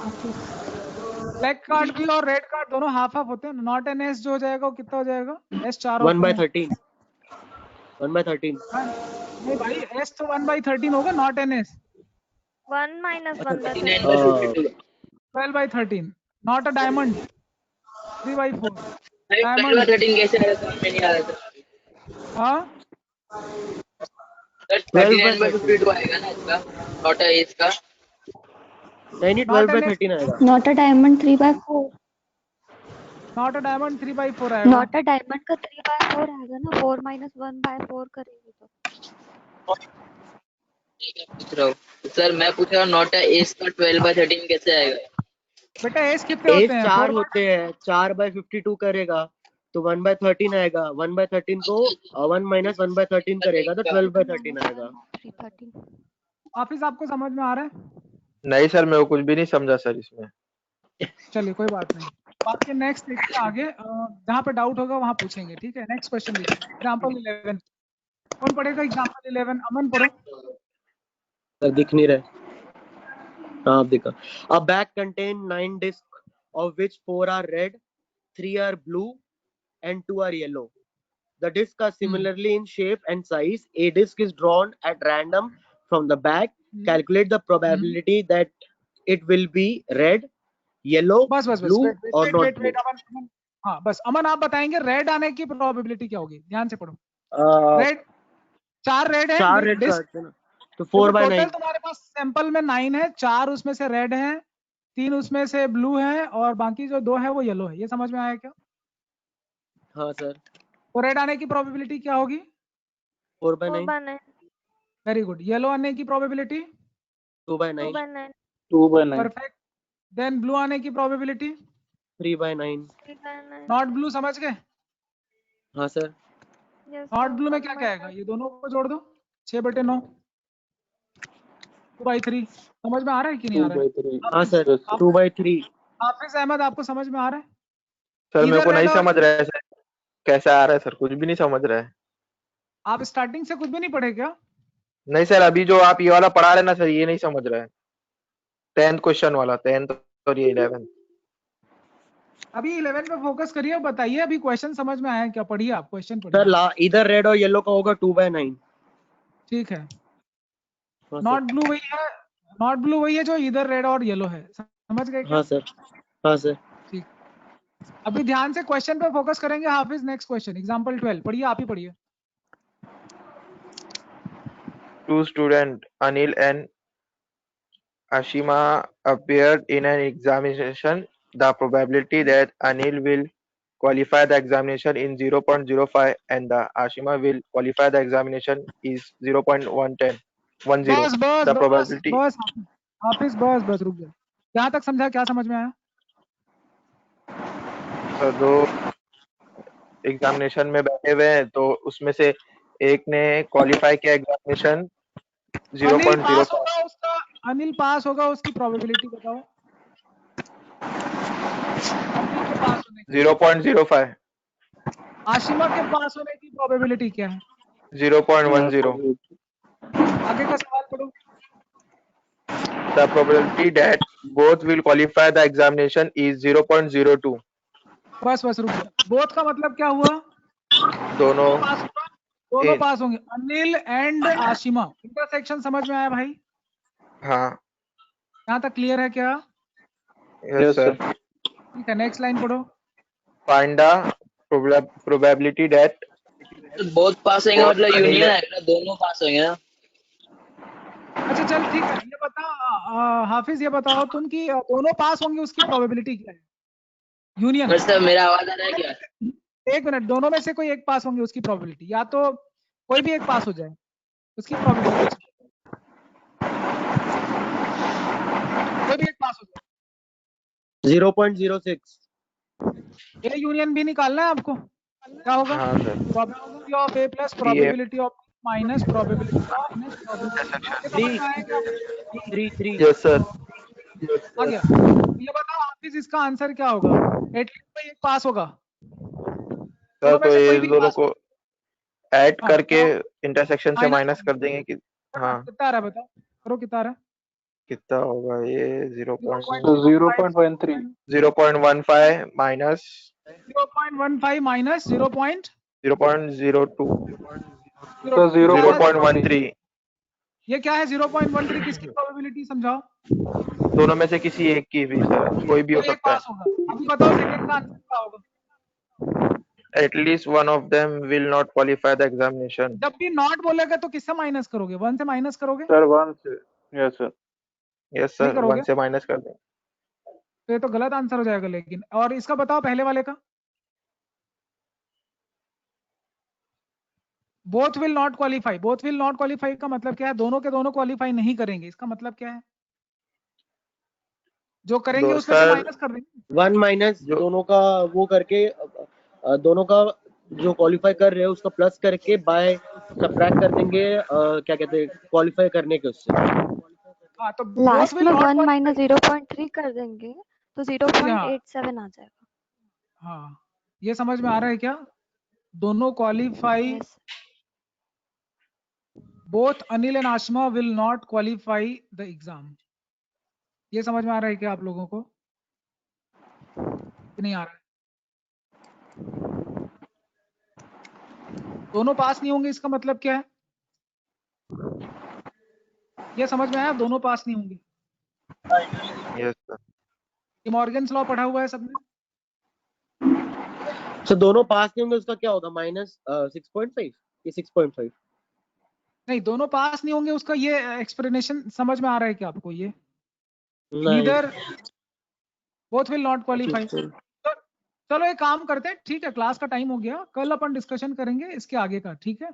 ब्लैक कार्ड भी और रेड कार्ड दोनों हाफ हाफ होते हैं। नॉट एन एस जो हो जाएगा वो कितना हो जाएगा? एस 4 होते हैं। 1/13 1/13 नहीं भाई, एस तो 1/13 होगा, not an S 1 minus 1/13. 12/13, not a diamond 3/4 diamond. 12/13 कैसे आया समझ में नहीं आ रहा था। हाँ 39/52 आएगा ना इसका, नॉट अ एस का। नहीं 12/13 आएगा। Not a diamond 3/4, not a diamond 3/4 आएगा। नॉट अ डायमंड का 3/4 आएगा ना, 4 minus 1/4 करेंगे तो। पूछ रहा हूँ सर, मैं पूछ रहा हूँ नॉट अ एस का 12/13 कैसे आएगा? बेटा एस कितने होते हैं? 4 होते हैं, 4/52 करेगा तो 1/13 आएगा। 1/13 को 1 minus 1/13 करेगा तो 12/13 आएगा। 3/13 ऑफिस आपको समझ में आ रहा है? नहीं सर, मैं वो कुछ भी नहीं समझा सर इसमें। चलिए कोई बात नहीं, बाकी नेक्स्ट देखिए आगे, जहाँ पे डाउट होगा वहाँ पूछेंगे, ठीक है। नेक्स्ट क्वेश्चन देखिए, एग्जांपल 11। कौन पढ़ेगा एग्जांपल 11? अमन पढ़ो। सर दिख नहीं रहा। हाँ आप देखा। A bag contain 9 discs of which 4 are red, 3 are blue and 2 are yellow. The discs are similarly in shape and size. A disc is drawn at random from the bag. Calculate the probability that it will be red, yellow, बस blue or not blue. अमन, हाँ बस अमन आप बताएंगे red आने की probability क्या होगी। ध्यान से पढ़ो। रेड, 4 रेड है, 4 रेड कार्ड्स है ना, तो 4/9। टोटल तुम्हारे पास सैंपल में 9 है, 4 उसमें से रेड है, 3 उसमें से ब्लू है और बाकी जो 2 है वो येलो है। ये समझ में आया क्या? हाँ सर। तो रेड आने की प्रोबेबिलिटी क्या होगी? 4/9। Very good. येलो आने की प्रोबेबिलिटी 2/9। 2/9। परफेक्ट। देन ब्लू आने की प्रोबेबिलिटी 3/9। नॉट ब्लू, समझ गए? हाँ सर। नॉट ब्लू में क्या क्या आएगा? ये दोनों को जोड़ दो, 6/9 2/3। समझ में आ रहा है कि नहीं आ रहा है? 2/3। हाँ सर 2/3। हाफिज अहमद आपको समझ में आ रहा है? सर मेरे को नहीं समझ रहा है सर, कैसे आ रहा है सर, कुछ भी नहीं समझ रहा है। आप स्टार्टिंग से कुछ भी नहीं पढ़े क्या? नहीं सर, अभी जो आप ये वाला पढ़ा रहे ना सर, ये नहीं समझ रहा है। 10th क्वेश्चन वाला, 10th और ये 11th। अभी 11 पे फोकस करिए और बताइए अभी क्वेश्चन समझ में आया क्या? पढ़िए आप, क्वेश्चन पढ़िए। सर इधर रेड और येलो का होगा 2/9। ठीक है। नॉट ब्लू वही है, नॉट ब्लू वही है जो इधर रेड और येलो है। समझ गए क्या? हाँ सर। हाँ सर। ठीक। अभी ध्यान से क्वेश्चन पे फोकस करेंगे हाफिज। नेक्स्ट क्वेश्चन एग्जांपल 12 पढ़िए, आप ही पढ़िए। 2 students, Anil and Ashima, appeared in an examination. The probability that Anil will qualify the examination in 0.05 and the Ashima will qualify the examination is 0.1010. बस बस The बस probability. बस हाफिज बस रुक जाओ। यहाँ तक समझा? क्या समझ में आया? तो दो एग्जामिनेशन में बैठे हुए हैं, तो उसमें से एक ने क्वालिफाई किया एग्जामिनेशन 0.05। अनिल पास होगा, उसकी प्रोबेबिलिटी बताओ। अनिल के पास होने की 0.05। आशिमा के पास होने की प्रोबेबिलिटी क्या है? 0.10। आगे का सवाल पढ़ो। The probability that both will qualify the examination is 0.02. बस रुक जाओ। बोथ का मतलब क्या हुआ? दोनों पास होंगे। अनिल एंड आशिमा, इंटरसेक्शन समझ में आया भाई? हाँ। यहाँ तक क्लियर है क्या? Yes sir. ठीक है, नेक्स्ट लाइन पढ़ो। Find the probability that both pass होंगे मतलब यूनियन आएगा, दोनों पास होंगे ना। अच्छा चल ठीक है, ये बता हाफिज, ये बताओ तुम कि दोनों पास होंगे उसकी प्रोबेबिलिटी क्या है? यूनियन। सर मेरा आवाज आ रहा है क्या? एक मिनट, दोनों में से कोई एक पास होंगे उसकी प्रोबेबिलिटी, या तो कोई भी एक पास हो जाए उसकी प्रोबेबिलिटी, कोई भी एक पास हो जाए। 0.06। ए यूनियन बी निकालना है आपको, क्या होगा? हाँ sir, probability of A plus probability of minus probability of intersection. समझ में आएगा? 3 यस सर। आ गया। ये बताओ हाफिज, इसका आंसर क्या होगा? एटलीस्ट कोई एक पास होगा, सर दोनों में तो से कोई ये भी दोनों पास। को ऐड हाँ, करके बताओ। इंटरसेक्शन से माइनस कर देंगे कि हाँ कितना आ रहा है बताओ, करो कितना आ रहा है? कितना होगा ये 0.13। 0.15 माइनस 0.15 माइनस 0.02 तो 0.13 ये क्या है? 0.13 किसकी प्रोबेबिलिटी समझाओ? दोनों में से किसी एक की भी सर, कोई भी हो कोई एक सकता है। पास होगा। अभी बताओ सेकंड का आंसर क्या होगा? At least one of them will not qualify the examination. जब भी नॉट बोलेगा तो किससे माइनस करोगे? 1 से माइनस करोगे? सर 1 से। Yes sir. Yes नहीं sir, करोगे? 1 से माइनस कर दें। तो ये तो गलत आंसर हो जाएगा। लेकिन और इसका बताओ पहले वाले का। Both will not qualify, both will not qualify का मतलब क्या है? दोनों के दोनों क्वालिफाई नहीं करेंगे, इसका मतलब क्या है? जो करेंगे दो उसमें से सर माइनस कर देंगे। 1 माइनस जो- दोनों का वो करके दोनों का जो क्वालिफाई कर रहे हैं उसका प्लस करके बाय सब्ट्रैक्ट कर देंगे, क्या कहते हैं, क्वालिफाई करने के उससे। हाँ, तो बोथ लास्ट विल में नॉट 1 माइनस 0.3 कर देंगे तो 0.87 आ जाएगा। हाँ, ये समझ में आ रहा है क्या? दोनों qualify, yes. Both Anil and Ashma will not qualify the exam. ये समझ में आ रहा है क्या आप लोगों को? कि नहीं आ रहा है? दोनों पास नहीं होंगे, इसका मतलब क्या है? ये समझ में आया? दोनों पास नहीं होंगे। Yes sir. ये मॉर्गन्स लॉ पढ़ा हुआ है सबने? तो दोनों पास नहीं होंगे उसका क्या होगा? माइनस 6.5 या 6.5? नहीं, दोनों पास नहीं होंगे उसका ये एक्सप्लेनेशन समझ में आ रहा है क्या आपको? ये नहीं। Neither both will not qualify. चलो एक काम करते हैं, ठीक है, क्लास का टाइम हो गया, कल अपन डिस्कशन करेंगे इसके आगे का, ठीक है?